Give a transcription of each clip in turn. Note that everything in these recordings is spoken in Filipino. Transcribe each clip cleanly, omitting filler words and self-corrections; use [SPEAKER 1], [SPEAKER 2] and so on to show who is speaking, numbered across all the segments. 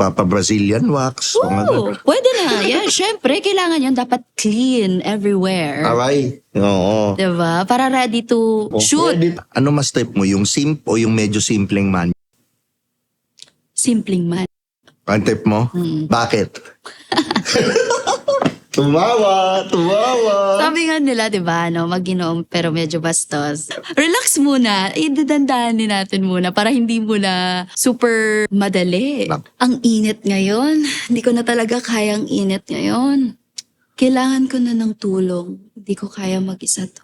[SPEAKER 1] Magpapa-Brazilian wax.
[SPEAKER 2] Oo, pwede na. Yeah, syempre, kailangan yun dapat clean everywhere.
[SPEAKER 1] Aray. Oo.
[SPEAKER 2] Diba? Para ready to shoot.
[SPEAKER 1] Pwede. Ano mas type mo? Yung simp o yung medyo simpleng man?
[SPEAKER 2] Simpleng man.
[SPEAKER 1] Ang type mo? Bakit? Tumawa.
[SPEAKER 2] Sabi nga nila, di ba, mag-inom pero medyo bastos. Relax muna. Idadandaanin natin muna para hindi muna super madali. Ang init ngayon. Hindi ko na talaga kayang init ngayon. Kailangan ko na ng tulong. Hindi ko kaya mag-isa to.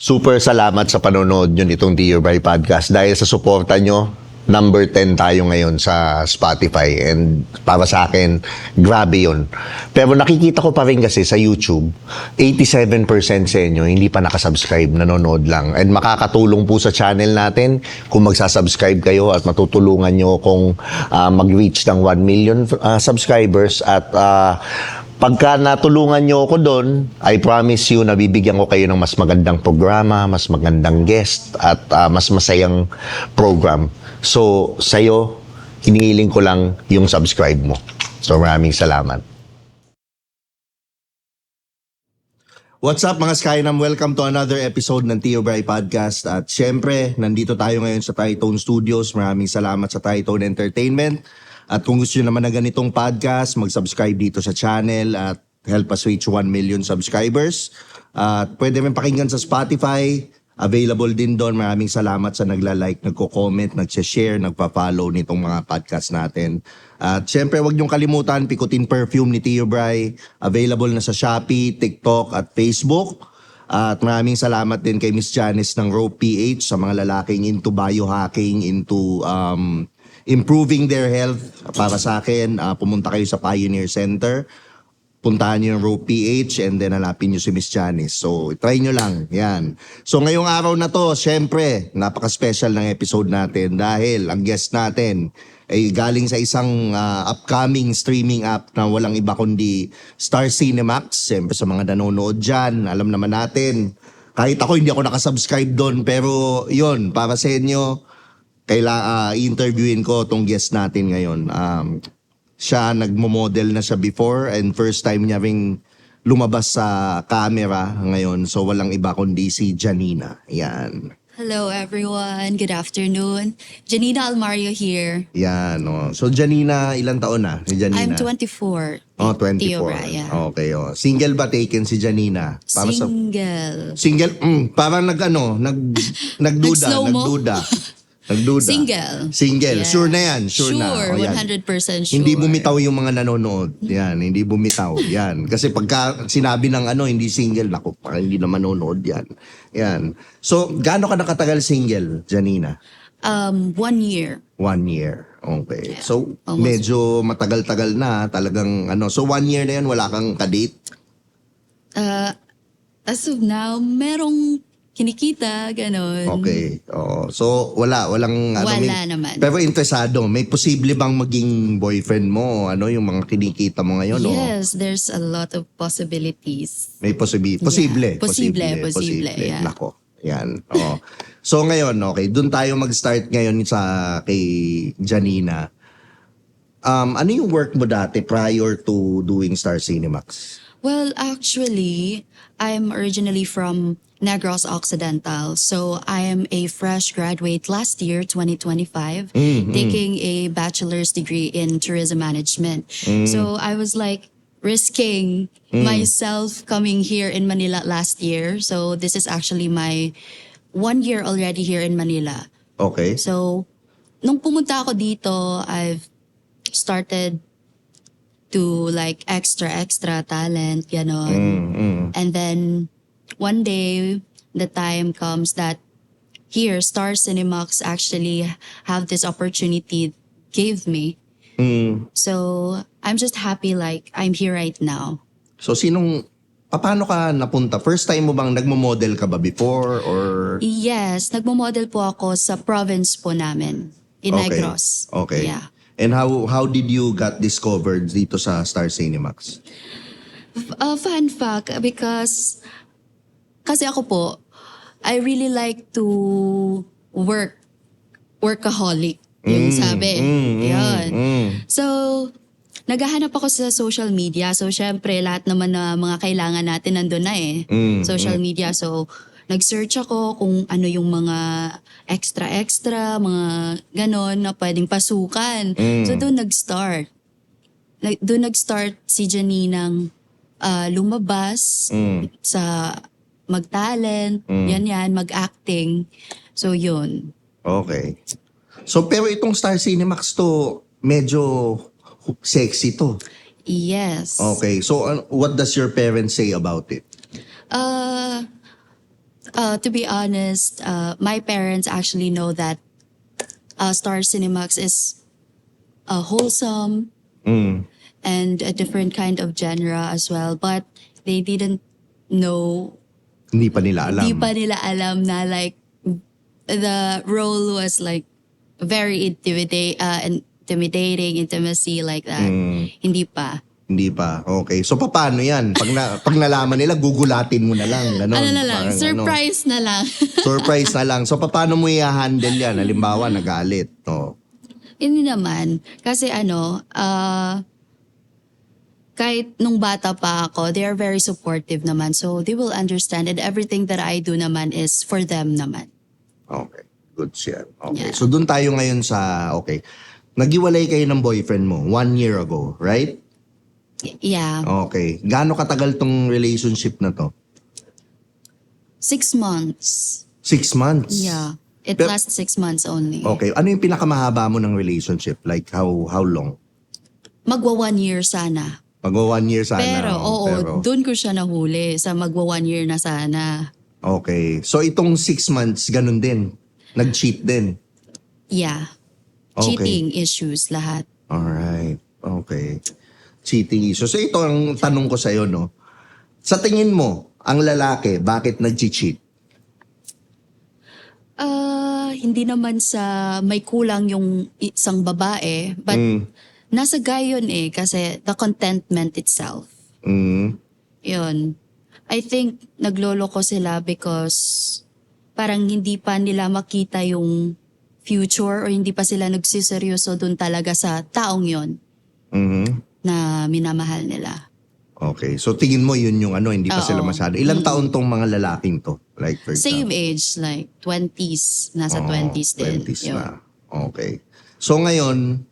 [SPEAKER 3] Super salamat sa panonood nyo nitong Dear By Podcast. Dahil sa suporta nyo, number 10 tayo ngayon sa Spotify. And para sa akin, grabe yun. Pero nakikita ko pa rin kasi sa YouTube, 87% sa inyo hindi pa nakasubscribe, nanonood lang. And makakatulong po sa channel natin kung magsasubscribe kayo at matutulungan nyo kung mag-reach ng 1 million subscribers. At pagka natulungan nyo ako doon, I promise you na bibigyan ko kayo ng mas magandang programa, mas magandang guest, at mas masayang program. So, sa'yo, hinihiling ko lang yung subscribe mo. So, maraming salamat.
[SPEAKER 1] What's up mga Skynam? Welcome to another episode ng Tio Bray Podcast. At syempre, nandito tayo ngayon sa Tritone Studios. Maraming salamat sa Tritone Entertainment. At kung gusto nyo naman ng ganitong podcast, mag-subscribe dito sa channel at help us reach 1 million subscribers. At pwede rin pakinggan sa Spotify. Available din doon. Maraming salamat sa nagla-like, nagko-comment, nagse-share, nagpa-follow nitong mga podcast natin. At syempre, huwag niyong kalimutan, Pikutin Perfume ni Tio Bray. Available na sa Shopee, TikTok at Facebook. At maraming salamat din kay Miss Janice ng Rope PH sa mga lalaking into biohacking, into improving their health. Para sa akin, pumunta kayo sa Pioneer Center. Puntahan nyo yung Rope PH and then hanapin nyo si Miss Janice. So, try nyo lang. Yan. So, ngayong araw na to, syempre, napaka-special ng episode natin dahil ang guest natin ay galing sa isang upcoming streaming app na walang iba kundi Star Cinemax. Syempre, sa mga nanonood dyan, alam naman natin. Kahit ako, hindi ako nakasubscribe doon. Pero, yun, para sa inyo, interviewin ko tong guest natin ngayon. Siya, nagmo-model na siya before and first time niya ring lumabas sa camera ngayon. So, walang iba kundi si Janina. Yan.
[SPEAKER 2] Hello everyone. Good afternoon. Janina Almario here.
[SPEAKER 1] Yan. Oh. So, Janina, ilang taon na si Janina?
[SPEAKER 2] I'm 24.
[SPEAKER 1] Oh, 24.
[SPEAKER 2] Tio Bray, yeah.
[SPEAKER 1] Okay, oh. Single ba taken si Janina?
[SPEAKER 2] Single.
[SPEAKER 1] Single? Parang nagduda.
[SPEAKER 2] Nag-slow-mo?
[SPEAKER 1] Nagduda.
[SPEAKER 2] Single.
[SPEAKER 1] Yeah. Sure na yan. Sure na.
[SPEAKER 2] Sure,
[SPEAKER 1] O, yan.
[SPEAKER 2] 100% sure.
[SPEAKER 1] Hindi bumitaw yung mga nanonood. Yan, hindi bumitaw. Yan. Kasi pagka sinabi ng hindi single, naku, hindi na manonood yan. Yan. So, gaano ka nakatagal single, Janina?
[SPEAKER 2] 1 year.
[SPEAKER 1] 1 year. Okay.
[SPEAKER 2] Yeah,
[SPEAKER 1] So,
[SPEAKER 2] almost.
[SPEAKER 1] medyo matagal-tagal na talagang So, 1 year na yan, wala kang kadate?
[SPEAKER 2] As of now, merong kinikita, ganon.
[SPEAKER 1] Okay. Oo. So, walang
[SPEAKER 2] Wala naman.
[SPEAKER 1] Pero interesado, may posible bang maging boyfriend mo? Yung mga kinikita mo ngayon?
[SPEAKER 2] Yes, there's a lot of possibilities.
[SPEAKER 1] May posible.
[SPEAKER 2] Yeah. Posible. Yeah.
[SPEAKER 1] Nako. Yan. Oo. So ngayon, okay, doon tayo mag-start ngayon kay Janina. Ano yung work mo dati prior to doing Star Cinemax?
[SPEAKER 2] Well, actually, I'm originally from Negros Occidental. So I am a fresh graduate last year, 2025, taking a bachelor's degree in tourism management. So I was like risking myself coming here in Manila last year. So this is actually my 1 year already here in Manila.
[SPEAKER 1] Okay.
[SPEAKER 2] So nung pumunta ako dito, I've started to like extra talent, ganon. And then one day, the time comes that here, Star Cinemax actually have this opportunity gave me. So, I'm just happy like I'm here right now.
[SPEAKER 1] So paano ka napunta? First time mo bang nagmo-model ka ba before or?
[SPEAKER 2] Yes, nagmo-model po ako sa province po namin, in Negros.
[SPEAKER 1] Okay.
[SPEAKER 2] Yeah.
[SPEAKER 1] And how did you got discovered dito sa Star Cinemax?
[SPEAKER 2] Fun fact, because kasi ako po, I really like to workaholic, yung sabi. Yun. So, naghahanap ako sa social media. So, syempre, lahat naman na mga kailangan natin nandun na eh. Social media. So, nag-search ako kung ano yung mga extra, mga ganon na pwedeng pasukan. So, doon nag-start. Doon nag-start si Janinang lumabas sa mag-talent, yan, mag-acting. So, yun.
[SPEAKER 1] Okay. So, pero itong Star Cinemax to, medyo sexy to.
[SPEAKER 2] Yes.
[SPEAKER 1] Okay. So, what does your parents say about it?
[SPEAKER 2] To be honest, my parents actually know that Star Cinemax is wholesome and a different kind of genre as well. But they didn't know,
[SPEAKER 1] Hindi pa nila alam.
[SPEAKER 2] di pa nila alam na like the role was like very intimidating, intimacy like that. Hindi pa.
[SPEAKER 1] Hindi pa. Okay. So, paano yan? Pag nalaman nila, gugulatin mo na lang. Ganon.
[SPEAKER 2] Ano na lang,
[SPEAKER 1] Parang
[SPEAKER 2] surprise na lang.
[SPEAKER 1] Surprise na lang. So, paano mo i-handle yan? Halimbawa, nagalit. No?
[SPEAKER 2] Hindi naman. Kasi kahit nung bata pa ako, they are very supportive naman. So, they will understand and everything that I do naman is for them naman.
[SPEAKER 1] Okay. Good yan. Okay.
[SPEAKER 2] Yeah.
[SPEAKER 1] So, dun tayo ngayon sa, okay. Nagiwalay kayo ng boyfriend mo 1 year ago, right?
[SPEAKER 2] Yeah.
[SPEAKER 1] Okay. Gaano katagal tong relationship na to?
[SPEAKER 2] 6 months.
[SPEAKER 1] 6 months?
[SPEAKER 2] Yeah. It
[SPEAKER 1] Pero-
[SPEAKER 2] lasts 6 months only.
[SPEAKER 1] Okay. Ano yung pinakamahaba mo ng relationship? Like, how long?
[SPEAKER 2] Magwa 1 year sana.
[SPEAKER 1] Magwa 1 year sana.
[SPEAKER 2] Pero,
[SPEAKER 1] oh,
[SPEAKER 2] oo, doon ko siya nahuli sa magwa 1 year na sana.
[SPEAKER 1] Okay. So, itong 6 months, ganun din. Nag-cheat din.
[SPEAKER 2] Yeah.
[SPEAKER 1] Okay.
[SPEAKER 2] Cheating issues lahat.
[SPEAKER 1] Alright. Okay. Cheating issue. So, ito ang tanong ko sa'yo, no? Sa tingin mo, ang lalaki, bakit nag-cheat?
[SPEAKER 2] Hindi naman sa may kulang yung isang babae, but nasa guy yun eh, kasi the contentment itself. Yun. I think nagloloko sila because parang hindi pa nila makita yung future or hindi pa sila nagsiseryoso dun talaga sa taong yun na minamahal nila.
[SPEAKER 1] Okay. So, tingin mo yun yung hindi pa
[SPEAKER 2] Oo.
[SPEAKER 1] sila masyado. Ilang taon tong mga lalaking to? Like, for
[SPEAKER 2] Same
[SPEAKER 1] example.
[SPEAKER 2] age, like 20s. Nasa 20s din.
[SPEAKER 1] 20s
[SPEAKER 2] Yun.
[SPEAKER 1] na. Okay. So, ngayon,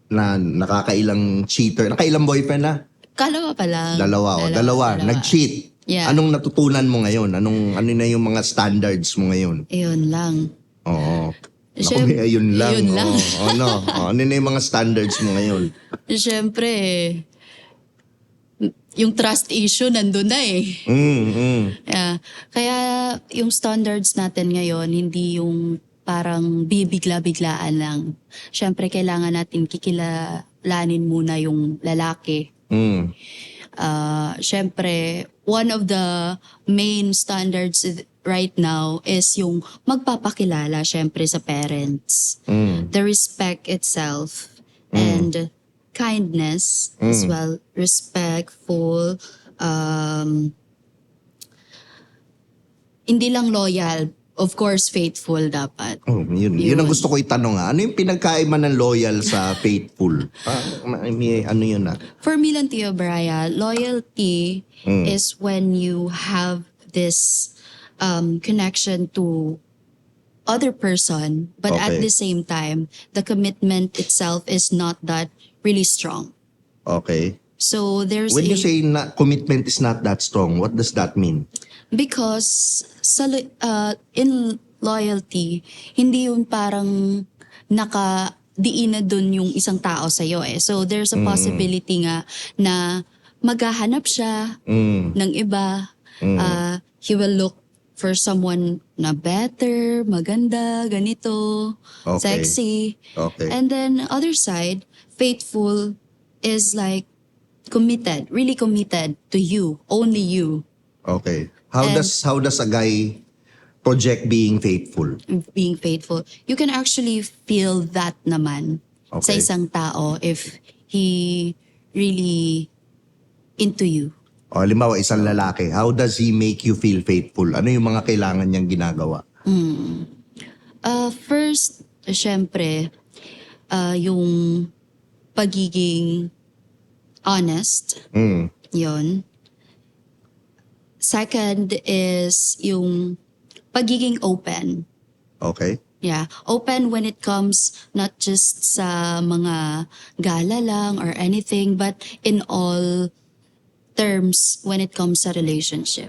[SPEAKER 1] na nakakailang cheater, nakailang boyfriend na?
[SPEAKER 2] Kalawa pa lang.
[SPEAKER 1] Dalawa. Nag-cheat.
[SPEAKER 2] Yeah.
[SPEAKER 1] Anong natutunan mo ngayon? Ano na yung mga standards mo ngayon?
[SPEAKER 2] Ayun lang.
[SPEAKER 1] Oo. Naku,
[SPEAKER 2] Siyem-
[SPEAKER 1] may ayun lang.
[SPEAKER 2] ayun lang.
[SPEAKER 1] Ano na yung mga standards mo ngayon?
[SPEAKER 2] Siyempre, yung trust issue nandun na eh. Yeah. Kaya yung standards natin ngayon, hindi yung parang bibigla-biglaan lang. Siyempre, kailangan natin kikilalanin muna yung lalaki. Siyempre, one of the main standards right now is yung magpapakilala siyempre sa parents. The respect itself and kindness as well, respectful, hindi lang loyal, of course faithful dapat.
[SPEAKER 1] Oh, yun ang gusto ko itanong ha. Ano yung pinagkaiba ng loyal sa faithful? Ano yun na?
[SPEAKER 2] For me lang, Tio Braya, loyalty is when you have this connection to other person, but at
[SPEAKER 1] Okay.
[SPEAKER 2] the same time, the commitment itself is not that really strong.
[SPEAKER 1] Okay.
[SPEAKER 2] So there's
[SPEAKER 1] When you say na commitment is not that strong, what does that mean?
[SPEAKER 2] because in loyalty, hindi yun parang nakadiin na dun yung isang tao sa'yo eh. So there's a possibility nga na maghahanap siya ng iba. He will look for someone na better, maganda, ganito,
[SPEAKER 1] Okay.
[SPEAKER 2] sexy.
[SPEAKER 1] Okay.
[SPEAKER 2] And then other side, faithful is like committed, really committed to you, only you.
[SPEAKER 1] Okay. How
[SPEAKER 2] And-
[SPEAKER 1] does a guy project being faithful?
[SPEAKER 2] Being faithful. You can actually feel that naman sa
[SPEAKER 1] Okay.
[SPEAKER 2] isang tao if he really into you.
[SPEAKER 1] O, halimbawa, isang lalaki, how does he make you feel faithful? Ano yung mga kailangan niyang ginagawa?
[SPEAKER 2] First, syempre, yung pagiging honest.
[SPEAKER 1] Mm.
[SPEAKER 2] Yun. Second is yung pagiging open.
[SPEAKER 1] Okay.
[SPEAKER 2] Yeah, open when it comes not just sa mga gala lang or anything, but in all terms when it comes sa relationship.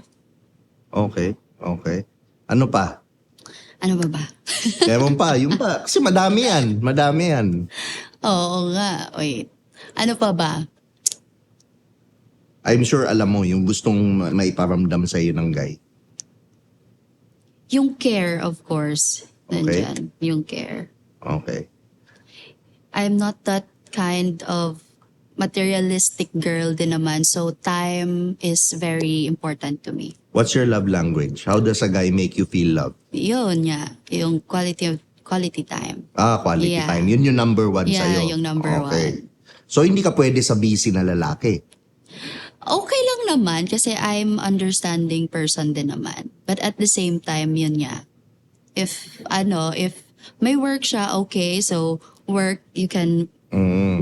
[SPEAKER 1] Okay. Okay. Ano pa?
[SPEAKER 2] Ano ba?
[SPEAKER 1] Meron pa, yung pa. Kasi madami yan. Madami yan.
[SPEAKER 2] Oo nga, wait. Ano pa ba?
[SPEAKER 1] I'm sure alam mo yung gustong maiparamdam sa iyo ng guy.
[SPEAKER 2] Yung care, of course.
[SPEAKER 1] Okay.
[SPEAKER 2] Nandyan, yung care.
[SPEAKER 1] Okay.
[SPEAKER 2] I'm not that kind of materialistic girl din naman, so time is very important to me.
[SPEAKER 1] What's your love language? How does a guy make you feel loved?
[SPEAKER 2] Yun nga, yung quality time.
[SPEAKER 1] Quality
[SPEAKER 2] Yeah.
[SPEAKER 1] time. Yun yung number one
[SPEAKER 2] Yeah,
[SPEAKER 1] sa'yo.
[SPEAKER 2] yung number one.
[SPEAKER 1] So, hindi ka pwede sa busy na lalaki.
[SPEAKER 2] Okay lang naman kasi I'm understanding person din naman. But at the same time, yun nga. If may work siya, okay, so work, you can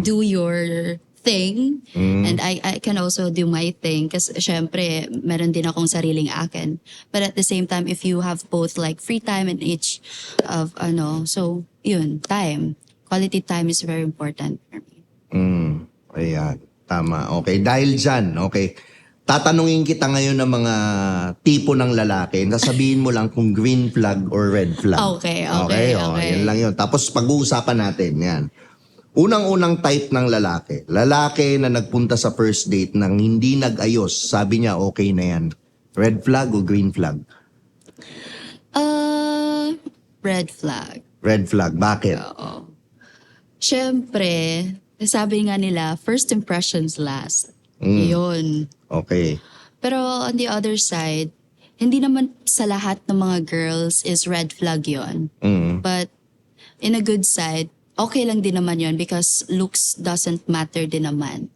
[SPEAKER 2] do your thing and I can also do my thing kasi syempre meron din akong sariling akin, but at the same time if you have both like free time and each of so yun, quality time is very important for me.
[SPEAKER 1] Ayan. Tama. Okay. Dahil dyan, okay. Tatanungin kita ngayon ng mga tipo ng lalaki. Nasabihin mo lang kung green flag or red flag.
[SPEAKER 2] Okay.
[SPEAKER 1] Yan lang yun. Tapos pag-uusapan natin. Yan. Unang-unang type ng lalaki. Lalaki na nagpunta sa first date nang hindi nag-ayos. Sabi niya, okay na yan. Red flag o green flag?
[SPEAKER 2] Red flag.
[SPEAKER 1] Red flag. Bakit?
[SPEAKER 2] Syempre, sabi nga nila, first impressions last. Yun.
[SPEAKER 1] Okay.
[SPEAKER 2] Pero on the other side, hindi naman sa lahat ng mga girls is red flag yon. But in a good side, okay lang din naman yon because looks doesn't matter din naman.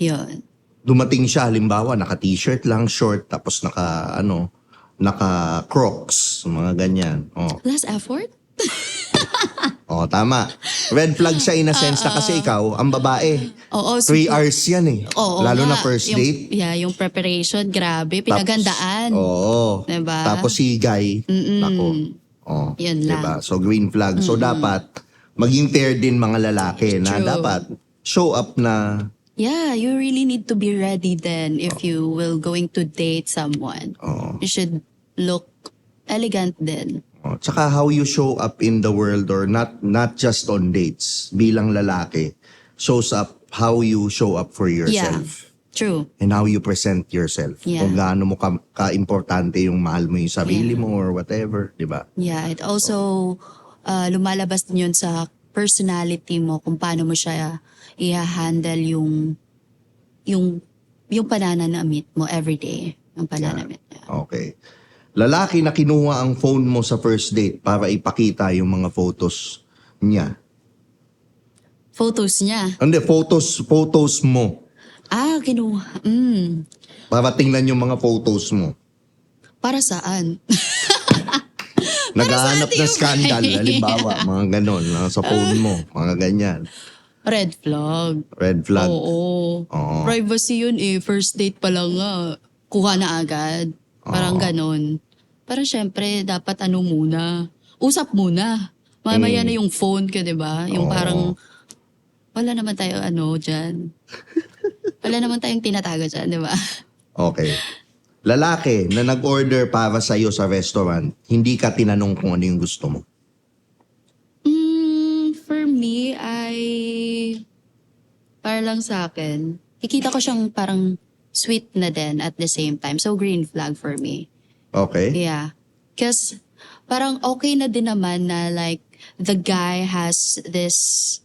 [SPEAKER 2] Yun.
[SPEAKER 1] Dumating siya, halimbawa, naka-t-shirt lang, short, tapos naka-crocs, mga ganyan.
[SPEAKER 2] Last effort?
[SPEAKER 1] Tama. Red flag siya in a sense na kasi ikaw, ang babae.
[SPEAKER 2] Oo.
[SPEAKER 1] 3 hours yan eh.
[SPEAKER 2] Oo
[SPEAKER 1] Lalo na
[SPEAKER 2] nga.
[SPEAKER 1] first date.
[SPEAKER 2] Yung preparation, grabe, pinagandaan.
[SPEAKER 1] Oo.
[SPEAKER 2] Diba?
[SPEAKER 1] Tapos si guy, nako.
[SPEAKER 2] Yun
[SPEAKER 1] diba?
[SPEAKER 2] lang.
[SPEAKER 1] So green flag. So dapat, maging fair din mga lalaki na
[SPEAKER 2] True.
[SPEAKER 1] dapat show up na.
[SPEAKER 2] Yeah, you really need to be ready then if you will going to date someone. You should look elegant then.
[SPEAKER 1] Tsaka how you show up in the world or not just on dates bilang lalaki shows up how you show up for yourself.
[SPEAKER 2] Yeah, true.
[SPEAKER 1] And how you present yourself.
[SPEAKER 2] Yeah.
[SPEAKER 1] Kung gaano mo ka-importante yung mahal mo yung sarili mo or whatever, di ba?
[SPEAKER 2] Yeah, it also lumalabas din yun sa personality mo kung paano mo siya i-handle yung pananamit mo everyday. Yung pananamit niya.
[SPEAKER 1] Okay. Lalaki na kinuha ang phone mo sa first date para ipakita yung mga photos niya.
[SPEAKER 2] Photos niya.
[SPEAKER 1] Hindi, photos mo.
[SPEAKER 2] Kinuha.
[SPEAKER 1] Para tingnan yung mga photos mo.
[SPEAKER 2] Para saan?
[SPEAKER 1] Naghahanap
[SPEAKER 2] saan
[SPEAKER 1] na
[SPEAKER 2] yung
[SPEAKER 1] scandal,
[SPEAKER 2] file?
[SPEAKER 1] halimbawa, mga ganon, sa phone mo, mga ganyan.
[SPEAKER 2] Red flag.
[SPEAKER 1] Red flag.
[SPEAKER 2] Oo. Privacy yun eh. First date pa lang nga. Kuha na agad. Parang ganon. Parang syempre, dapat muna. Usap muna. Mamaya na yung phone ka, di ba? Yung parang, wala naman tayo dyan. Wala naman tayong tinatago dyan, di ba?
[SPEAKER 1] Okay. Lalaki na nag-order para sa'yo sa restaurant, hindi ka tinanong kung ano yung gusto mo.
[SPEAKER 2] For me, para lang sa akin, kikita ko siyang parang sweet na din at the same time. So, green flag for me.
[SPEAKER 1] Okay?
[SPEAKER 2] Yeah. Because parang okay na din naman na like the guy has this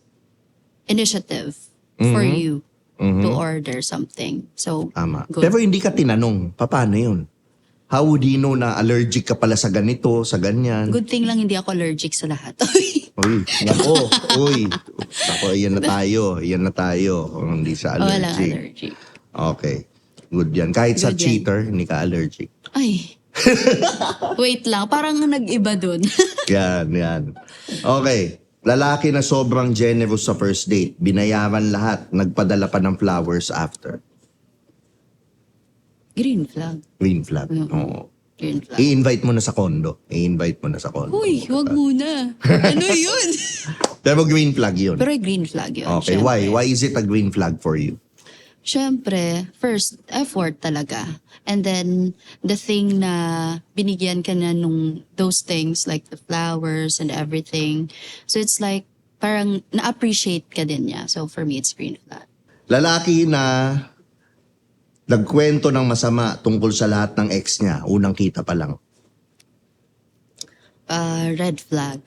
[SPEAKER 2] initiative for you to order something. So,
[SPEAKER 1] Tama.
[SPEAKER 2] good.
[SPEAKER 1] Pero hindi ka tinanong, paano yun? How would he know na allergic ka pala sa ganito, sa ganyan?
[SPEAKER 2] Good thing lang hindi ako allergic sa lahat.
[SPEAKER 1] Uy, nako, uy. Nako, yan na tayo. Yan na tayo. Kung hindi sa
[SPEAKER 2] Walang
[SPEAKER 1] allergic.
[SPEAKER 2] allergic.
[SPEAKER 1] Okay. Good yan. Kahit sa
[SPEAKER 2] Good yan.
[SPEAKER 1] cheater, hindi ka allergic.
[SPEAKER 2] Ay. Wait lang, parang nag-iba dun.
[SPEAKER 1] Yan. Okay. Lalaki na sobrang generous sa first date. Binayaran lahat. Nagpadala pa ng flowers after.
[SPEAKER 2] Green flag.
[SPEAKER 1] Green flag.
[SPEAKER 2] Mhm.
[SPEAKER 1] Oo.
[SPEAKER 2] Green flag.
[SPEAKER 1] I-invite mo na sa condo.
[SPEAKER 2] Uy, wag muna. Ano yun?
[SPEAKER 1] Pero green flag yun.
[SPEAKER 2] Pero green flag yun.
[SPEAKER 1] Okay,
[SPEAKER 2] syempre.
[SPEAKER 1] why? Why is it a green flag for you?
[SPEAKER 2] Syempre, first, effort talaga. And then, the thing na binigyan ka na nung those things, like the flowers and everything. So, it's like, parang na-appreciate ka din niya. So, for me, it's green flag.
[SPEAKER 1] Lalaki na nagkwento ng masama tungkol sa lahat ng ex niya, unang kita pa lang.
[SPEAKER 2] Red flag.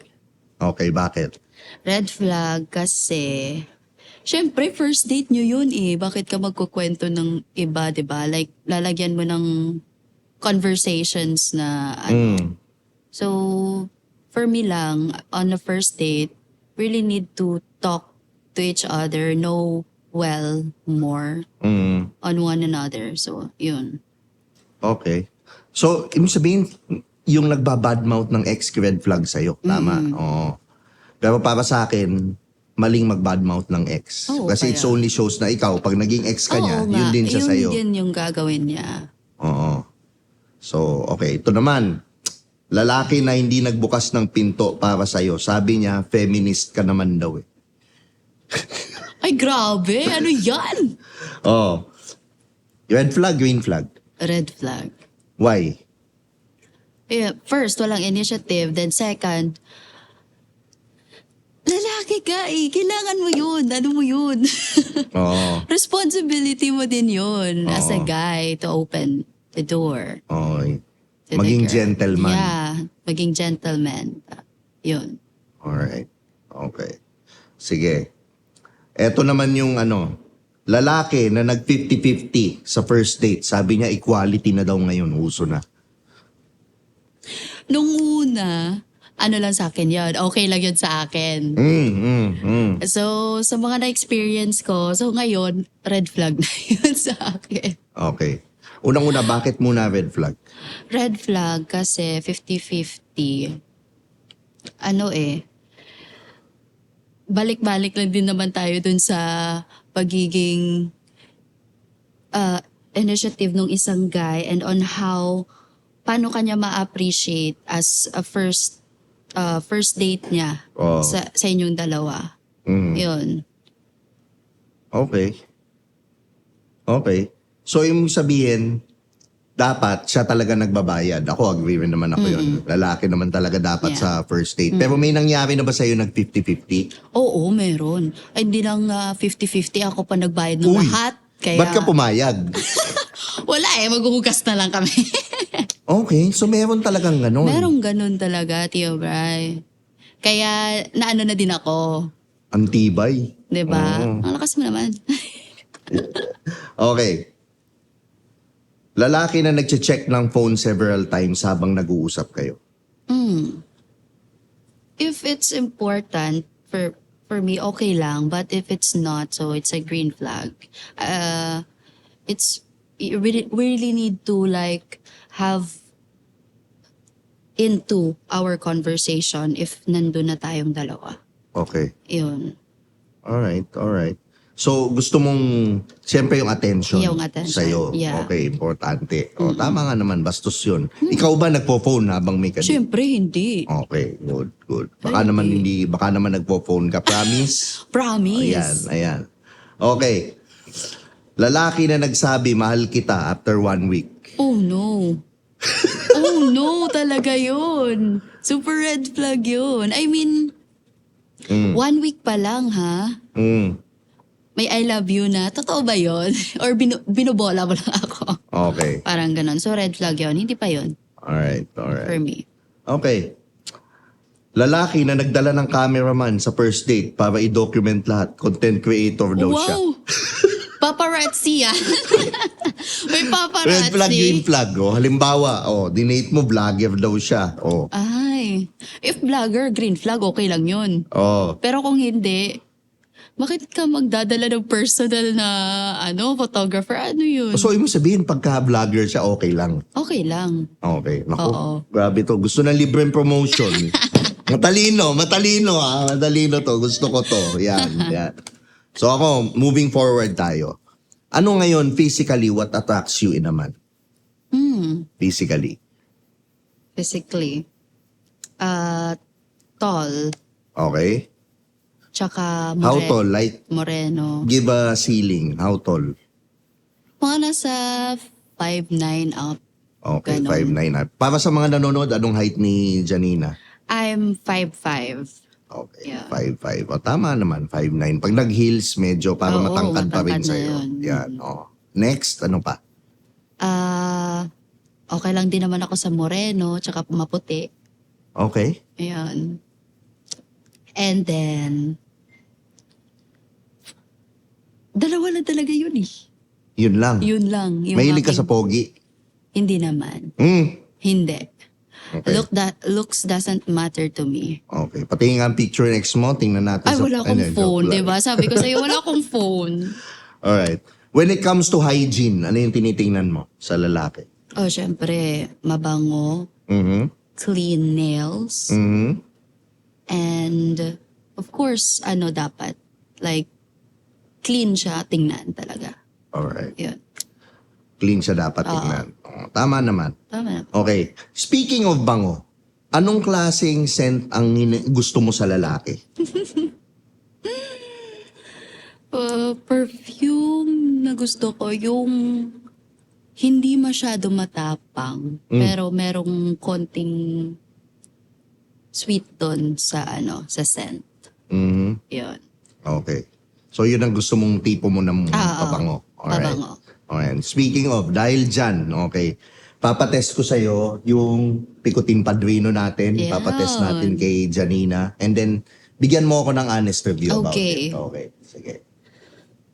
[SPEAKER 1] Okay, bakit?
[SPEAKER 2] Red flag kasi, syempre, first date nyo yun eh. Bakit ka magkukwento ng iba, di ba? Like, lalagyan mo ng conversations na ano.
[SPEAKER 1] Mm.
[SPEAKER 2] So, for me lang, on the first date, really need to talk to each other, know well more
[SPEAKER 1] Mm.
[SPEAKER 2] on one another. So, yun.
[SPEAKER 1] Okay. So, ibig sabihin, yung nagbabadmouth ng ex red flag sa'yo. Tama. Oo. Pero para sa akin, maling magbadmouth ng ex.
[SPEAKER 2] Oo,
[SPEAKER 1] Kasi
[SPEAKER 2] kaya.
[SPEAKER 1] it's only shows na ikaw, pag naging ex ka niya,
[SPEAKER 2] Oo
[SPEAKER 1] yun
[SPEAKER 2] nga,
[SPEAKER 1] din siya sa'yo.
[SPEAKER 2] Yun din yung gagawin niya.
[SPEAKER 1] Oo. So, okay. Ito naman. Lalaki na hindi nagbukas ng pinto para sa'yo. Sabi niya, feminist ka naman daw eh.
[SPEAKER 2] Ay, grabe! Ano yan?
[SPEAKER 1] Oh. Red flag, green flag.
[SPEAKER 2] Red flag.
[SPEAKER 1] Why?
[SPEAKER 2] Yeah, first, walang initiative. Then second, lalaki ka eh. Kailangan mo yun. Ano mo yun?
[SPEAKER 1] Oo.
[SPEAKER 2] Responsibility mo din yun as a
[SPEAKER 1] Oo.
[SPEAKER 2] guy to open the door.
[SPEAKER 1] Okay.
[SPEAKER 2] to the
[SPEAKER 1] Maging
[SPEAKER 2] girl.
[SPEAKER 1] gentleman.
[SPEAKER 2] Yeah, maging gentleman. Yun.
[SPEAKER 1] Alright. Okay. Sige. Eto naman yung lalaki na nag 50-50 sa first date. Sabi niya equality na daw ngayon. Uso na.
[SPEAKER 2] Nung una, ano lang sa akin yun. Okay lang yun sa akin. So, sa mga na-experience ko, so ngayon, red flag na yun sa akin.
[SPEAKER 1] Okay. Unang-una, bakit muna red flag?
[SPEAKER 2] Red flag kasi 50-50. Balik-balik lang din naman tayo dun sa pagiging initiative ng isang guy and on how, paano kanya ma-appreciate as a first date niya
[SPEAKER 1] Oh.
[SPEAKER 2] sa inyong dalawa.
[SPEAKER 1] Mm.
[SPEAKER 2] Yun.
[SPEAKER 1] Okay. Okay. So, yung sabihin, dapat siya talaga nagbabayad. Ako, agree rin naman ako yun. Lalaki naman talaga dapat
[SPEAKER 2] Yeah.
[SPEAKER 1] sa first date. Pero may nangyari na ba sa'yo nag 50-50?
[SPEAKER 2] Oo, meron. Ay, hindi lang 50-50. Ako pa nagbayad ng
[SPEAKER 1] Uy,
[SPEAKER 2] lahat. Kaya,
[SPEAKER 1] ba't ka pumayag?
[SPEAKER 2] wala maghuhugas na lang kami.
[SPEAKER 1] Okay, so meron talagang ganon.
[SPEAKER 2] Merong ganun talaga, Tio Bray. Kaya, naano na din ako.
[SPEAKER 1] Ang tibay.
[SPEAKER 2] 'Di ba?
[SPEAKER 1] Oo.
[SPEAKER 2] Ang lakas mo naman.
[SPEAKER 1] Okay. Lalaki na nagche-check ng phone several times habang nag-uusap kayo.
[SPEAKER 2] If it's important for me, okay lang. But if it's not, so it's a green flag. We really need to like have into our conversation if nandun na tayong dalawa.
[SPEAKER 1] Okay.
[SPEAKER 2] Yun.
[SPEAKER 1] Alright. So, gusto mong, siyempre yung attention,
[SPEAKER 2] Yung attention,
[SPEAKER 1] sa'yo.
[SPEAKER 2] yeah.
[SPEAKER 1] Okay, importante. O, tama nga naman, bastos yun. Ikaw ba nagpo-phone habang may kadit?
[SPEAKER 2] Siyempre, hindi.
[SPEAKER 1] Okay, good. Baka naman nagpo-phone ka. Promise?
[SPEAKER 2] Promise.
[SPEAKER 1] Ayan. Okay. Lalaki na nagsabi, mahal kita after 1 week.
[SPEAKER 2] Oh no. Oh no, talaga yun. Super red flag yun. I mean, 1 week pa lang ha? May I love you na. Totoo ba yun? Or binubola mo lang ako?
[SPEAKER 1] Okay.
[SPEAKER 2] Parang ganun. So red flag yun. Hindi pa yun
[SPEAKER 1] Alright.
[SPEAKER 2] for me.
[SPEAKER 1] Okay. Lalaki na nagdala ng cameraman sa first date para i-document lahat. Content creator daw siya.
[SPEAKER 2] Wow! Paparazzi ah. May paparazzi.
[SPEAKER 1] Red flag, green flag. Oh. Halimbawa, dinate mo, vlogger daw siya.
[SPEAKER 2] Ay. If vlogger, green flag, okay lang yun.
[SPEAKER 1] Oh.
[SPEAKER 2] Pero kung hindi, bakit ka magdadala ng personal na photographer? Ano yun?
[SPEAKER 1] So, ibig sabihin, pagka-vlogger siya, okay lang.
[SPEAKER 2] Okay lang.
[SPEAKER 1] Okay. Naku,
[SPEAKER 2] Oo.
[SPEAKER 1] grabe to. Gusto ng libreng promotion. Matalino to. Gusto ko to. Yan. So ako, moving forward tayo. Ano ngayon, physically, what attracts you in a man? Physically.
[SPEAKER 2] Physically. Tall.
[SPEAKER 1] Okay.
[SPEAKER 2] Tsaka
[SPEAKER 1] How tall? Like,
[SPEAKER 2] moreno.
[SPEAKER 1] give a ceiling. How tall?
[SPEAKER 2] Mga nasa 5'9" up.
[SPEAKER 1] Okay,
[SPEAKER 2] Ganon.
[SPEAKER 1] 5'9". Para sa mga nanonood, anong height ni Janina?
[SPEAKER 2] I'm 5'5".
[SPEAKER 1] Okay,
[SPEAKER 2] Yeah.
[SPEAKER 1] 5'5". O, tama naman, 5'9". Pag nag-heels, medyo para
[SPEAKER 2] Oo,
[SPEAKER 1] matangkad pa rin
[SPEAKER 2] matangkad na
[SPEAKER 1] sa'yo.
[SPEAKER 2] yun.
[SPEAKER 1] Yan, o. Next, ano pa?
[SPEAKER 2] Okay lang din naman ako sa moreno, tsaka maputi.
[SPEAKER 1] Okay.
[SPEAKER 2] Ayan. And then, dalawa na talaga yun eh.
[SPEAKER 1] Yun lang.
[SPEAKER 2] Yun lang. Yung
[SPEAKER 1] Mahilig ka sa
[SPEAKER 2] aking-
[SPEAKER 1] pogi.
[SPEAKER 2] Hindi naman. Hindi.
[SPEAKER 1] Okay.
[SPEAKER 2] Looks doesn't matter to me.
[SPEAKER 1] Okay. Pati nga ang picture next mo, tingnan natin.
[SPEAKER 2] Ay, wala akong
[SPEAKER 1] Joke
[SPEAKER 2] phone,
[SPEAKER 1] lang.
[SPEAKER 2] di ba? Sabi ko sa'yo, wala akong phone.
[SPEAKER 1] Alright. When it comes to hygiene, ano yung tinitingnan mo sa lalaki?
[SPEAKER 2] Oh, syempre, mabango, clean nails, and of course, dapat, like, clean siya, tingnan talaga.
[SPEAKER 1] Alright.
[SPEAKER 2] Yun.
[SPEAKER 1] Clean siya dapat tingnan. Oh, tama naman.
[SPEAKER 2] Tama na.
[SPEAKER 1] Okay. Speaking of bango, anong klaseng scent ang gusto mo sa lalaki?
[SPEAKER 2] Perfume na gusto ko, yung hindi masyado matapang, pero merong konting sweet doon sa sa scent. Yun.
[SPEAKER 1] Okay. So, yun ang gusto mong tipo mo ng pabango.
[SPEAKER 2] Pabango.
[SPEAKER 1] Alright. Speaking of, dahil dyan, okay, papatest ko sa'yo yung Pikutin Padrino natin.
[SPEAKER 2] Yan.
[SPEAKER 1] Papatest natin kay Janina. And then, bigyan mo ako ng honest review about
[SPEAKER 2] Okay.
[SPEAKER 1] it. Okay. Sige.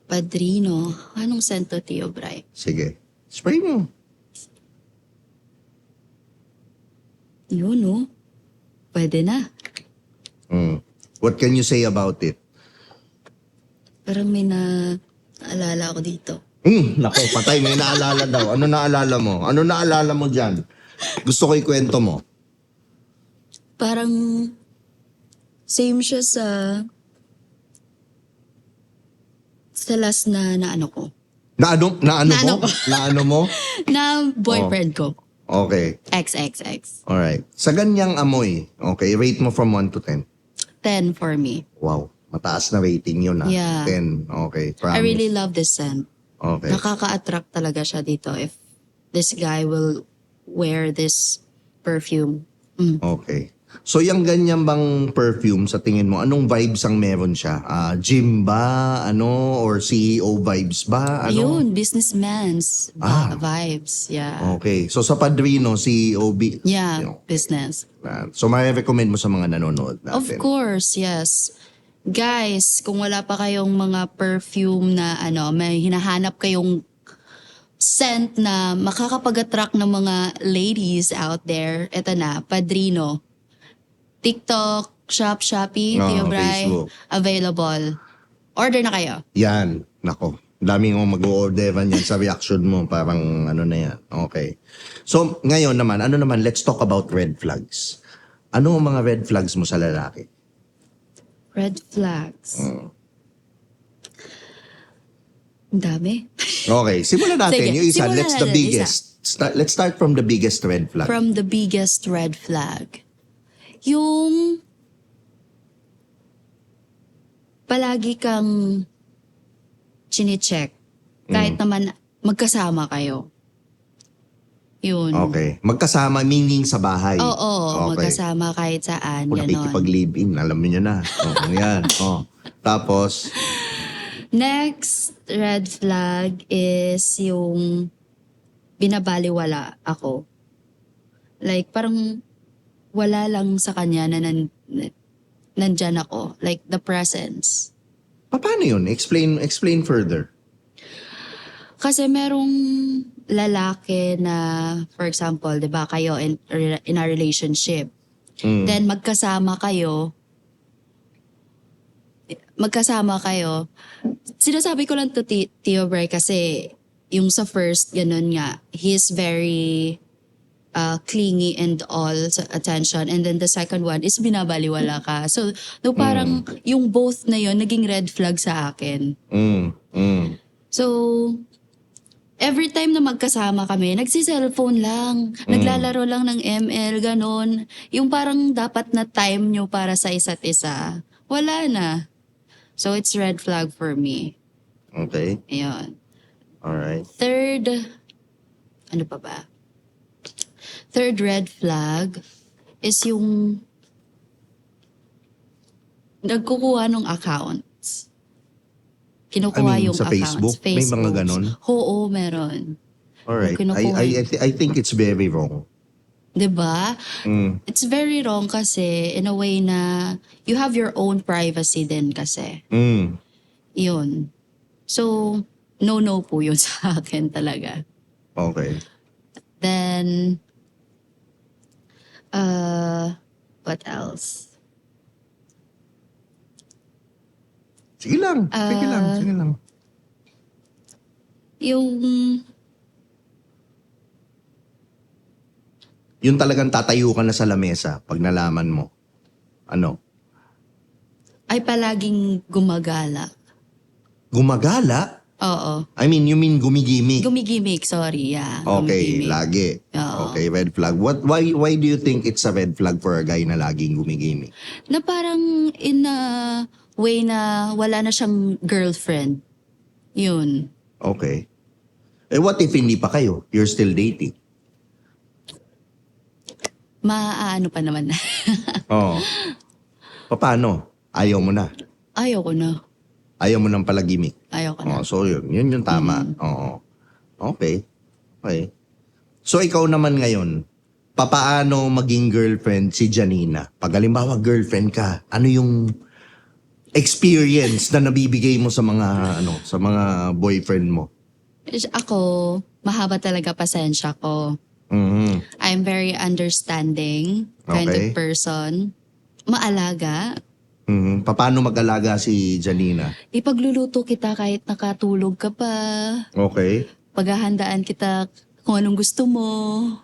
[SPEAKER 2] Padrino. Anong scent to, Tio Bray?
[SPEAKER 1] Sige. Spray mo.
[SPEAKER 2] Yun, no? Pwede na.
[SPEAKER 1] What can you say about it?
[SPEAKER 2] Parang may naalala ako dito.
[SPEAKER 1] Nako, patay. May naalala daw. Ano naalala mo? Ano naalala mo dyan? Gusto ko ikwento mo.
[SPEAKER 2] Parang same siya sa last na ano ko.
[SPEAKER 1] Naano
[SPEAKER 2] Naano
[SPEAKER 1] mo?
[SPEAKER 2] ko.
[SPEAKER 1] Naano mo?
[SPEAKER 2] Na boyfriend ko.
[SPEAKER 1] Okay.
[SPEAKER 2] XXX.
[SPEAKER 1] Alright. Sa ganyang amoy, okay, rate mo from 1 to 10.
[SPEAKER 2] 10 for me.
[SPEAKER 1] Wow. Mataas na rating yun, ah.
[SPEAKER 2] Yeah.
[SPEAKER 1] 10. Okay. Promise.
[SPEAKER 2] I really love this scent.
[SPEAKER 1] Okay.
[SPEAKER 2] Nakaka-attract talaga siya dito if this guy will wear this perfume.
[SPEAKER 1] Okay. So, yung ganyan bang perfume, sa tingin mo, anong vibes ang meron siya? Gym ba? Or CEO vibes ba?
[SPEAKER 2] Ayun, businessman's vibes. Yeah.
[SPEAKER 1] Okay. So, sa Padrino, CEO
[SPEAKER 2] Yeah, business.
[SPEAKER 1] So, may-recommend mo sa mga nanonood natin?
[SPEAKER 2] Of course, yes. Guys, kung wala pa kayong mga perfume na may hinahanap kayong scent na makakapag-attract ng mga ladies out there, eto na, Padrino. TikTok, Shopee, Tio Bray,
[SPEAKER 1] Facebook.
[SPEAKER 2] available. Order na kayo.
[SPEAKER 1] Yan. Nako. Dami mo mag-orderan yan sa reaction mo. Parang na yan. Okay. So, ngayon naman, let's talk about red flags. Ano ang mga red flags mo sa lalaki?
[SPEAKER 2] Red flags. Ang dami.
[SPEAKER 1] Okay. Simulan natin.
[SPEAKER 2] Sige,
[SPEAKER 1] Yung isa,
[SPEAKER 2] simulan
[SPEAKER 1] let's the
[SPEAKER 2] natin,
[SPEAKER 1] biggest. Let's start from the biggest red flag.
[SPEAKER 2] From the biggest red flag. Yung palagi kang chine-check kahit naman magkasama kayo. Yun.
[SPEAKER 1] Okay. Magkasama, meaning sa bahay.
[SPEAKER 2] Oo,
[SPEAKER 1] Okay.
[SPEAKER 2] magkasama kahit saan.
[SPEAKER 1] Kung
[SPEAKER 2] Ganon.
[SPEAKER 1] nakikipag-live-in, alam niyo na. Yan. Tapos,
[SPEAKER 2] Next red flag is yung binabaliwala ako. Like, parang wala lang sa kanya na nandyan ako. Like, the presence.
[SPEAKER 1] paano yun? Explain further.
[SPEAKER 2] Kasi merong lalaki na, for example, di ba, kayo in a relationship. Then, magkasama kayo. magkasama kayo, sinasabi ko lang to Tio Bray kasi yung sa first, ganun nga, he's very clingy and all sa attention. And then the second one is binabaliwala ka. So, no, parang yung both na yon naging red flag sa akin. So, every time na magkasama kami, nagsi-cellphone lang, naglalaro lang ng ML, ganon. Yung parang dapat na time nyo para sa isa't isa, wala na. So, it's red flag for me.
[SPEAKER 1] Okay.
[SPEAKER 2] Ayun.
[SPEAKER 1] Alright.
[SPEAKER 2] Third, ano pa ba? Third red flag is yung nagkukuha ng accounts. Kinukuha
[SPEAKER 1] I mean,
[SPEAKER 2] yung
[SPEAKER 1] sa
[SPEAKER 2] accounts.
[SPEAKER 1] Facebook? May mga ganon?
[SPEAKER 2] Oo, meron.
[SPEAKER 1] Alright.
[SPEAKER 2] Yung kinukuha.
[SPEAKER 1] I think it's very wrong.
[SPEAKER 2] 'Di ba?
[SPEAKER 1] Mm.
[SPEAKER 2] It's very wrong kasi in a way na you have your own privacy din kasi.
[SPEAKER 1] Mm.
[SPEAKER 2] Yun. So, no po yun sa akin talaga.
[SPEAKER 1] Okay.
[SPEAKER 2] Then, what else?
[SPEAKER 1] Sige lang. Sige lang. Sige lang. Yung talagang tatayo ka na sa lamesa pag nalaman mo. Ano?
[SPEAKER 2] Ay palaging gumagala.
[SPEAKER 1] Gumagala?
[SPEAKER 2] Oo.
[SPEAKER 1] I mean, you mean gumigimik?
[SPEAKER 2] Gumigimik, sorry. Yeah.
[SPEAKER 1] Okay,
[SPEAKER 2] gumigimik.
[SPEAKER 1] lagi.
[SPEAKER 2] Oo.
[SPEAKER 1] Okay, red flag. Why do you think it's a red flag for a guy na laging gumigimik?
[SPEAKER 2] Na parang in a way na wala na siyang girlfriend. Yun.
[SPEAKER 1] Okay. Eh, what if hindi pa kayo? You're still dating?
[SPEAKER 2] Maaano pa naman.
[SPEAKER 1] Oo. Paano? Ayaw mo na.
[SPEAKER 2] Ayoko na.
[SPEAKER 1] Ayaw mo ng palagimik.
[SPEAKER 2] Ayoko na.
[SPEAKER 1] Oh, so yun yung tama. Oo. Okay. Okay. So ikaw naman ngayon, papaano maging girlfriend si Janina? Pag halimbawa girlfriend ka, ano yung experience na nabibigay mo sa mga boyfriend mo?
[SPEAKER 2] Ako, mahaba talaga pasensya ko.
[SPEAKER 1] Mhm.
[SPEAKER 2] I'm very understanding kind
[SPEAKER 1] Okay.
[SPEAKER 2] of person. Maalaga.
[SPEAKER 1] Mhm. Paano mag-alaga si Janina?
[SPEAKER 2] Ipagluluto kita kahit nakatulog ka pa.
[SPEAKER 1] Okay.
[SPEAKER 2] Paghahandaan kita kung anong gusto mo.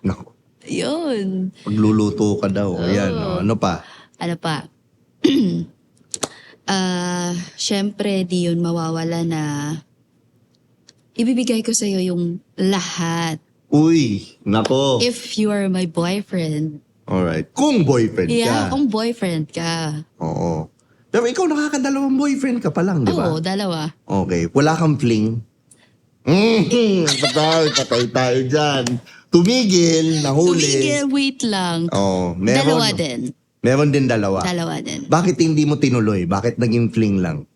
[SPEAKER 1] Naku,
[SPEAKER 2] Yun.
[SPEAKER 1] pagluluto ka daw. Ayan.
[SPEAKER 2] Oo.
[SPEAKER 1] Ano pa?
[SPEAKER 2] Ano pa? Syempre, di yun mawawala na ibibigay ko sa'yo yung lahat.
[SPEAKER 1] Uy, nako.
[SPEAKER 2] If you are my boyfriend.
[SPEAKER 1] Alright. Kung boyfriend
[SPEAKER 2] Yeah,
[SPEAKER 1] ka.
[SPEAKER 2] kung boyfriend ka.
[SPEAKER 1] Oo. Pero ikaw nakakadalawang boyfriend ka pa lang, di ba?
[SPEAKER 2] Oo, dalawa.
[SPEAKER 1] Okay. Wala kang fling? Patay tayo dyan. Tumigil, nahuli.
[SPEAKER 2] Tumigil, wait lang.
[SPEAKER 1] Oo. Meron.
[SPEAKER 2] Dalawa din.
[SPEAKER 1] Meron din dalawa.
[SPEAKER 2] Dalawa din.
[SPEAKER 1] Bakit hindi mo tinuloy? Bakit naging fling lang?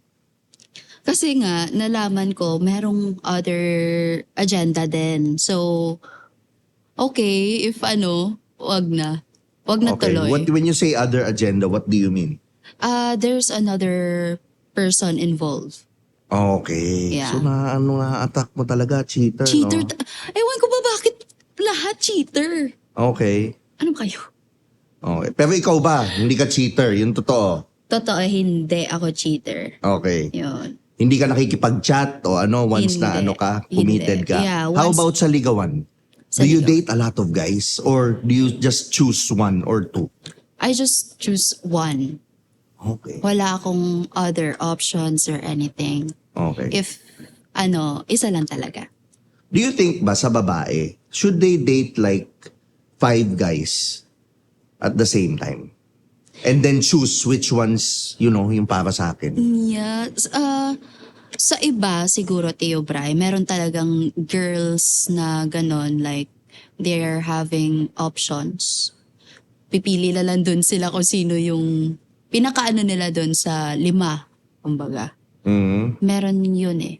[SPEAKER 2] Kasi nga, nalaman ko, merong other agenda din. So, okay, if wag na. Wag na
[SPEAKER 1] Okay.
[SPEAKER 2] tuloy.
[SPEAKER 1] When you say other agenda, what do you mean?
[SPEAKER 2] There's another person involved.
[SPEAKER 1] Okay.
[SPEAKER 2] Yeah.
[SPEAKER 1] So na-attack mo talaga, cheater,
[SPEAKER 2] Cheater.
[SPEAKER 1] no?
[SPEAKER 2] Ewan ko ba bakit lahat cheater?
[SPEAKER 1] Okay.
[SPEAKER 2] Ano kayo?
[SPEAKER 1] Okay. Pero ikaw ba? Hindi ka cheater. Yung totoo.
[SPEAKER 2] Totoo, hindi ako cheater.
[SPEAKER 1] Okay.
[SPEAKER 2] Yun.
[SPEAKER 1] Hindi ka nakikipag-chat o once na
[SPEAKER 2] Hindi.
[SPEAKER 1] committed
[SPEAKER 2] Hindi.
[SPEAKER 1] ka?
[SPEAKER 2] Yeah,
[SPEAKER 1] How
[SPEAKER 2] once-
[SPEAKER 1] about sa ligawan?
[SPEAKER 2] Sa
[SPEAKER 1] Do you
[SPEAKER 2] ligawan.
[SPEAKER 1] date a lot of guys or do you just choose one or two?
[SPEAKER 2] I just choose one.
[SPEAKER 1] Okay.
[SPEAKER 2] Wala akong other options or anything.
[SPEAKER 1] Okay.
[SPEAKER 2] If, isa lang talaga.
[SPEAKER 1] Do you think ba sa babae, should they date like 5 guys at the same time? And then choose which ones, yung para sa akin?
[SPEAKER 2] Yeah. Sa iba, siguro, Teo Bray, meron talagang girls na ganon, like, they're having options. Pipili na lang dun sila kung sino yung pinakaano nila dun sa 5, kumbaga.
[SPEAKER 1] Mhm.
[SPEAKER 2] Meron yun eh.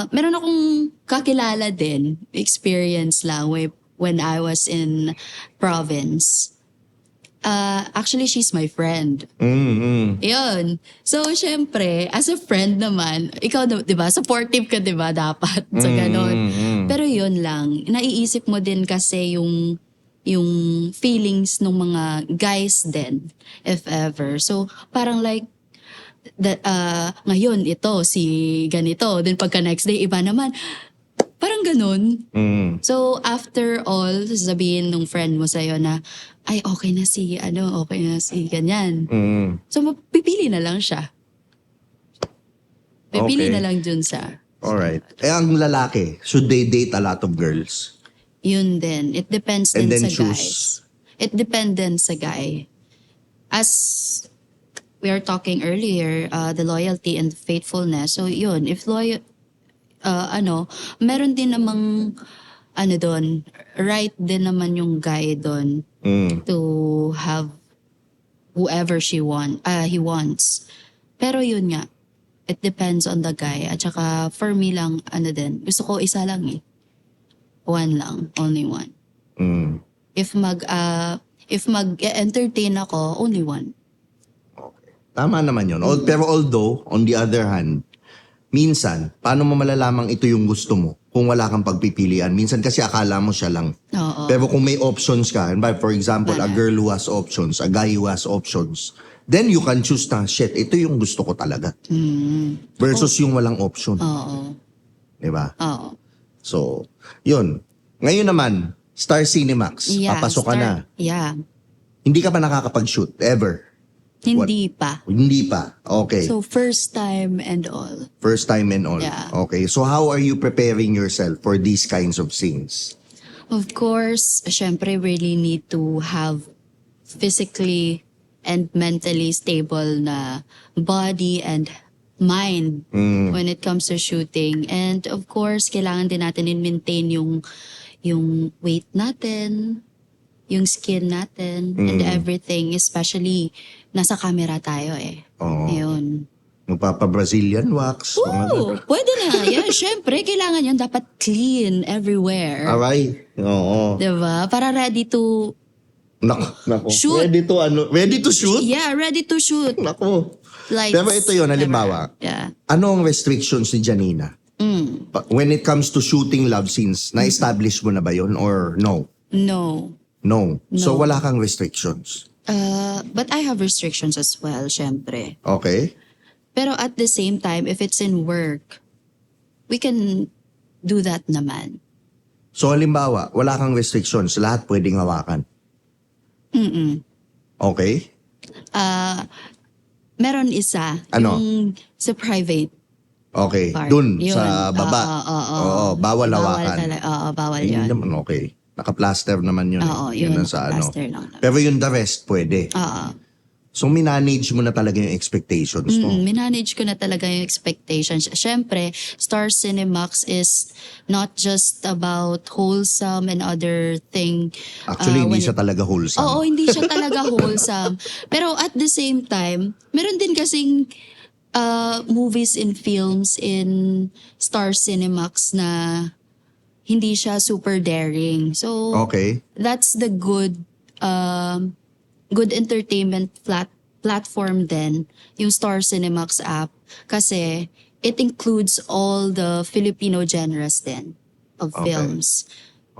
[SPEAKER 2] Meron akong kakilala din, experience lang when I was in province. Actually, she's my friend.
[SPEAKER 1] Mhm.
[SPEAKER 2] Yun. So, syempre, as a friend naman, ikaw, di ba, supportive ka, di ba, dapat sa ganon. Pero yun lang, naiisip mo din kasi yung feelings ng mga guys din, if ever. So, parang like, ngayon ito, si ganito. Then pagka next day, iba naman. Parang ganun.
[SPEAKER 1] Mm.
[SPEAKER 2] So, after all, sasabihin nung friend mo sa'yo na, ay, okay na si ganyan.
[SPEAKER 1] Mm.
[SPEAKER 2] So, pipili na lang siya. Pipili
[SPEAKER 1] Okay.
[SPEAKER 2] na lang dun sa...
[SPEAKER 1] Alright. Ang lalaki, should they date a lot of girls?
[SPEAKER 2] Yun din. It depends
[SPEAKER 1] And
[SPEAKER 2] din
[SPEAKER 1] then
[SPEAKER 2] sa
[SPEAKER 1] choose.
[SPEAKER 2] guys. It depends din sa guy. As we are talking earlier, the loyalty and faithfulness. So, yun. If meron din namang, doon, right din naman yung guy doon
[SPEAKER 1] Mm.
[SPEAKER 2] to have whoever he wants. Pero yun nga, it depends on the guy. At saka, for me lang, gusto ko isa lang eh. One lang, only one.
[SPEAKER 1] Mm.
[SPEAKER 2] If mag-entertain ako, only one.
[SPEAKER 1] Tama naman yun. Pero although, on the other hand, minsan, paano mo malalamang ito yung gusto mo kung wala kang pagpipilian? Minsan kasi akala mo siya lang.
[SPEAKER 2] Oo.
[SPEAKER 1] Pero kung may options ka, for example, a
[SPEAKER 2] Wala.
[SPEAKER 1] girl who has options, a guy who has options, then you can choose na, shit, ito yung gusto ko talaga. Versus yung walang option.
[SPEAKER 2] Oo.
[SPEAKER 1] Diba?
[SPEAKER 2] Oo.
[SPEAKER 1] So, yun. Ngayon naman, Star Cinemax,
[SPEAKER 2] Yeah,
[SPEAKER 1] papasok ka na.
[SPEAKER 2] Yeah.
[SPEAKER 1] Hindi ka pa nakakapag-shoot, ever.
[SPEAKER 2] Hindi pa.
[SPEAKER 1] Hindi pa. Okay.
[SPEAKER 2] So, first time and all.
[SPEAKER 1] First time and all.
[SPEAKER 2] Yeah.
[SPEAKER 1] Okay. So how are you preparing yourself for these kinds of scenes?
[SPEAKER 2] Of course, syempre really need to have physically and mentally stable na body and mind when it comes to shooting. And of course, kailangan din natin i-maintain yung weight natin, yung skin natin, and everything. Especially, nasa camera tayo eh.
[SPEAKER 1] Oo.
[SPEAKER 2] Ayun.
[SPEAKER 1] Magpapa-Brazilian wax. mga
[SPEAKER 2] Oo, pwede na. Yeah, syempre, kailangan yun. Dapat clean everywhere.
[SPEAKER 1] Aray. Oo.
[SPEAKER 2] Diba? Para ready to...
[SPEAKER 1] Nako.
[SPEAKER 2] Shoot.
[SPEAKER 1] Ready to shoot?
[SPEAKER 2] Yeah, ready to shoot.
[SPEAKER 1] Nako.
[SPEAKER 2] Lights.
[SPEAKER 1] Pero ito yun, halimbawa.
[SPEAKER 2] Yeah.
[SPEAKER 1] Ano ang restrictions ni Janina? When it comes to shooting love scenes, na-establish mo na ba yun or no?
[SPEAKER 2] No.
[SPEAKER 1] No. So
[SPEAKER 2] No.
[SPEAKER 1] wala kang restrictions.
[SPEAKER 2] But I have restrictions as well, syempre.
[SPEAKER 1] Okay?
[SPEAKER 2] Pero at the same time, if it's in work, we can do that naman.
[SPEAKER 1] So halimbawa, wala kang restrictions, lahat pwedeng hawakan. Okay?
[SPEAKER 2] Meron isa.
[SPEAKER 1] Ano?
[SPEAKER 2] Yung sa private
[SPEAKER 1] Okay.
[SPEAKER 2] part.
[SPEAKER 1] Dun,
[SPEAKER 2] Yun.
[SPEAKER 1] sa baba.
[SPEAKER 2] Oo.
[SPEAKER 1] Bawal hawakan.
[SPEAKER 2] Oo, bawal
[SPEAKER 1] Hindi
[SPEAKER 2] yun.
[SPEAKER 1] naman okay. Naka-plaster naman yun.
[SPEAKER 2] Oo,
[SPEAKER 1] Yun
[SPEAKER 2] yun.
[SPEAKER 1] ang sa ano.
[SPEAKER 2] Plaster lang naman.
[SPEAKER 1] Pero yung the rest, pwede.
[SPEAKER 2] Oo.
[SPEAKER 1] So, minanage mo na talaga yung expectations mo.
[SPEAKER 2] Minanage ko na talaga yung expectations. Siyempre, Star Cinemax is not just about wholesome and other thing.
[SPEAKER 1] Actually, hindi
[SPEAKER 2] when
[SPEAKER 1] siya talaga wholesome.
[SPEAKER 2] Oo, hindi siya talaga wholesome. Pero at the same time, meron din kasing movies and films in Star Cinemax na hindi siya super daring. So,
[SPEAKER 1] Okay.
[SPEAKER 2] that's the good entertainment platform din, yung Star Cinemax app. Kasi it includes all the Filipino genres din of
[SPEAKER 1] Okay.
[SPEAKER 2] films.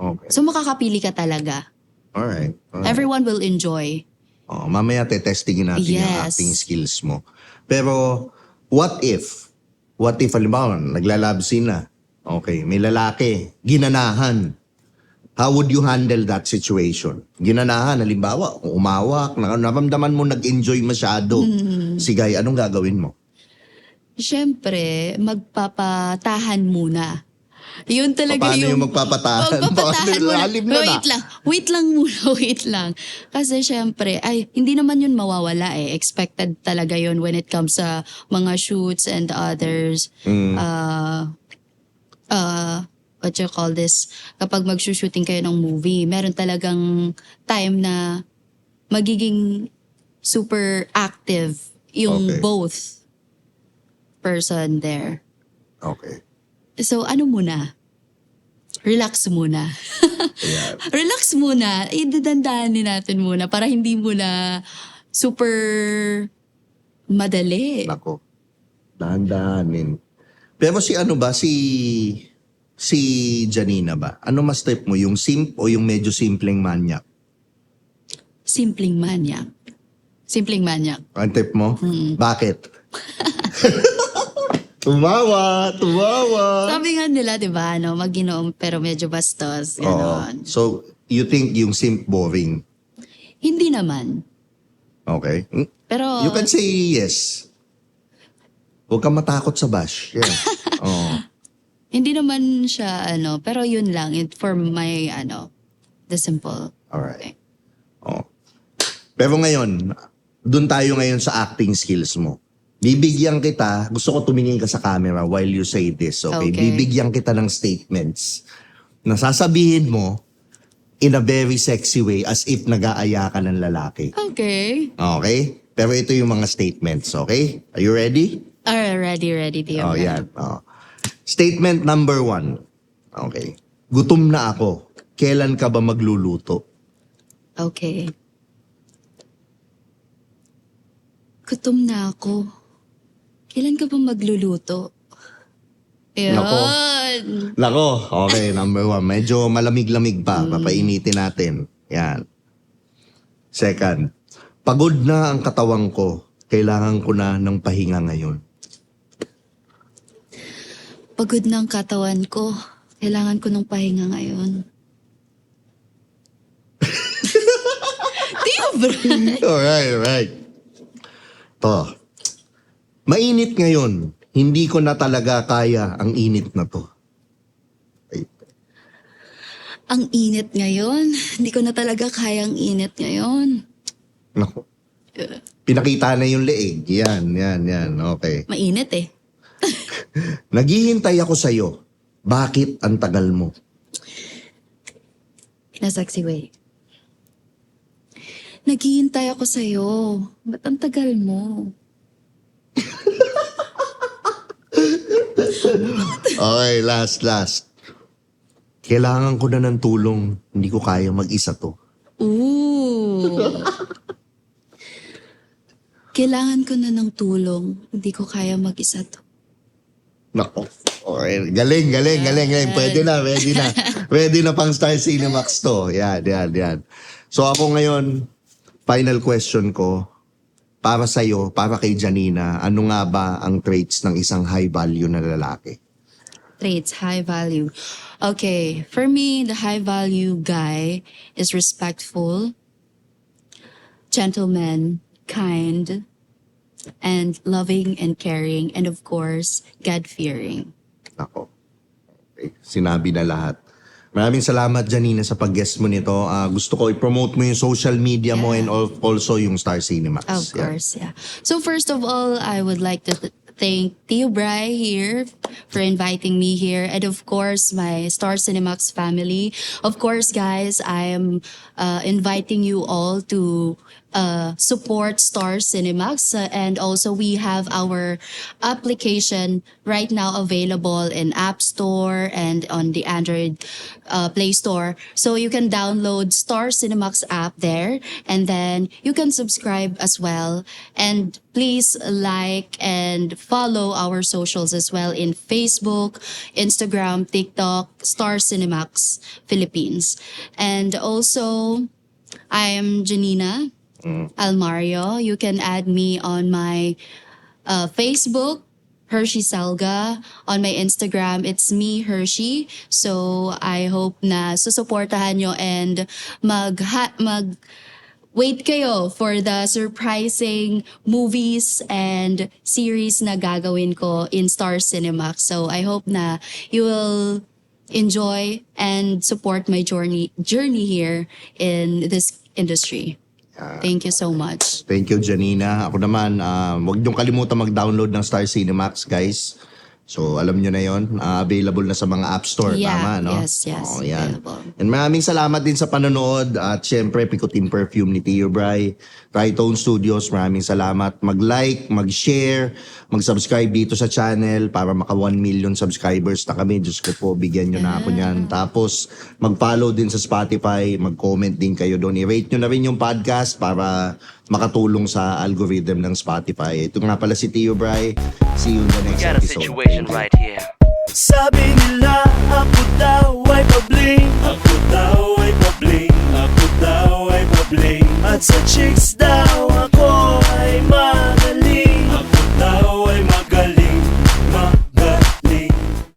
[SPEAKER 1] Okay.
[SPEAKER 2] So makakapili ka talaga.
[SPEAKER 1] Alright.
[SPEAKER 2] Everyone will enjoy.
[SPEAKER 1] Mamaya testingin natin yung
[SPEAKER 2] Yes.
[SPEAKER 1] acting skills mo. Pero, what if, halimbawa, naglalab scene na. Okay, may lalaki, ginanahan. How would you handle that situation? Ginanahan, halimbawa, kung umawak, naramdaman mo nag-enjoy masyado. Si Guy, anong gagawin mo?
[SPEAKER 2] Siyempre, magpapatahan muna. Yun talaga
[SPEAKER 1] Paano yung
[SPEAKER 2] yung...
[SPEAKER 1] magpapatahan?
[SPEAKER 2] Magpapatahan muna.
[SPEAKER 1] Lalim na na.
[SPEAKER 2] Wait lang muna, wait lang. Kasi siyempre, hindi naman yun mawawala eh. Expected talaga yun when it comes sa mga shoots and others. What you call this? Kapag mag-shooting kayo ng movie, meron talagang time na magiging super active yung
[SPEAKER 1] Okay.
[SPEAKER 2] both person there.
[SPEAKER 1] Okay.
[SPEAKER 2] So, ano muna? Relax muna.
[SPEAKER 1] Ayan.
[SPEAKER 2] Relax muna. Idadandaanin natin muna para hindi muna super madali.
[SPEAKER 1] Nako. Dahan-dahanin. Pero si ano ba, si Janina ba? Ano mas type mo? Yung simp o yung medyo simpleng manyak?
[SPEAKER 2] Simpleng manyak. Simpleng manyak.
[SPEAKER 1] Ang type mo? Bakit? Tumawa.
[SPEAKER 2] Sabi nga nila, di ba, mag-inom pero medyo bastos.
[SPEAKER 1] Oo.
[SPEAKER 2] Ganon.
[SPEAKER 1] So, you think yung simp boring?
[SPEAKER 2] Hindi naman.
[SPEAKER 1] Okay.
[SPEAKER 2] Pero,
[SPEAKER 1] You can say yes. Huwag kang matakot sa bash. Yeah. Oo.
[SPEAKER 2] hindi naman siya, pero yun lang. For my, the simple.
[SPEAKER 1] Alright. Oh. Pero ngayon, dun tayo ngayon sa acting skills mo. Bibigyan kita, gusto ko tumingin ka sa camera while you say this, okay?
[SPEAKER 2] Okay.
[SPEAKER 1] Bibigyan kita ng statements na sasabihin mo in a very sexy way as if nag-aaya ka ng lalaki.
[SPEAKER 2] Okay.
[SPEAKER 1] Okay? Pero ito yung mga statements, okay? Are you ready?
[SPEAKER 2] Alright, ready, dear.
[SPEAKER 1] Oh, yan. Oh. Statement number 1. Okay. Gutom na ako. Kailan ka ba magluluto?
[SPEAKER 2] Okay. Gutom na ako. Kailan ka ba magluluto? Yun.
[SPEAKER 1] Nako, okay, number 1. Medyo malamig-lamig pa. Papainitin natin. Yan. Second, pagod na ang katawang ko. Kailangan ko na ng pahinga ngayon.
[SPEAKER 2] Pagod na ang katawan ko. Kailangan ko ng pahinga ngayon. Tiyo, bro.
[SPEAKER 1] Alright. To. Mainit ngayon. Hindi ko na talaga kaya ang init na to. Ay,
[SPEAKER 2] Ang init ngayon. Hindi ko na talaga kaya ang init ngayon.
[SPEAKER 1] nako. Pinakita na yung leeg. Yan. Okay.
[SPEAKER 2] Mainit eh.
[SPEAKER 1] Naghihintay ako sa'yo. Bakit ang tagal mo?
[SPEAKER 2] Na sexy way. Naghihintay ako sa'yo. Ba't ang tagal mo?
[SPEAKER 1] Okay, last. Kailangan ko na ng tulong. Hindi ko kaya mag-isa to.
[SPEAKER 2] Ooh. Kailangan ko na ng tulong. Hindi ko kaya mag-isa to.
[SPEAKER 1] Nako. Okay. Galing. Pwede na. Pwede na pang Star Cinemax to. Yan. So ako ngayon, final question ko, para sa'yo, para kay Janina, ano nga ba ang traits ng isang high value na lalaki?
[SPEAKER 2] Traits, high value. Okay, for me, the high value guy is respectful, gentleman, kind, and loving and caring, and of course, God-fearing.
[SPEAKER 1] Nako. Okay. Sinabi na lahat. Maraming salamat, Janina, sa pag-guest mo nito. Gusto ko i-promote mo yung social media mo and also yung Star Cinemax.
[SPEAKER 2] Of
[SPEAKER 1] Yan.
[SPEAKER 2] course, yeah. So first of all, I would like to thank Tio Bray here for inviting me here, and of course my Star Cinemax family. Of course, guys, I am inviting you all to support Star Cinemax, and also we have our application right now available in App Store and on the Android Play Store. So you can download Star Cinemax app there, and then you can subscribe as well. And please like and follow our socials as well in Facebook, Instagram, TikTok, Star Cinemax Philippines. And also, I am Janina Almario. You can add me on my Facebook, Hershey Salga. On my Instagram, it's me, Hershey. So, I hope na susuportahan nyo and wait kayo for the surprising movies and series na gagawin ko in Star Cinemax. So, I hope na you will enjoy and support my journey here in this industry. Thank you so much.
[SPEAKER 1] Thank you, Janina. Ako naman, huwag niyong kalimutan mag-download ng Star Cinemax, guys. So, alam niyo na yon, available na sa mga App Store,
[SPEAKER 2] Yeah,
[SPEAKER 1] tama, no?
[SPEAKER 2] yes,
[SPEAKER 1] Oo, yan.
[SPEAKER 2] available.
[SPEAKER 1] And maraming salamat din sa panonood at syempre, Pikutin Perfume ni Tio Bray, Tritone Studios, maraming salamat. Mag-like, mag-share, mag-subscribe dito sa channel para maka 1 million subscribers na kami. Diyos ko po, bigyan nyo na ako niyan. Tapos, mag-follow din sa Spotify, mag-comment din kayo doon. I-rate nyo na rin yung podcast para makatulong sa algorithm ng Spotify. Ito nga pala si Tio Bray. See you in the next
[SPEAKER 4] Got a
[SPEAKER 1] episode.
[SPEAKER 4] situation right here.
[SPEAKER 5] Sabi nila ako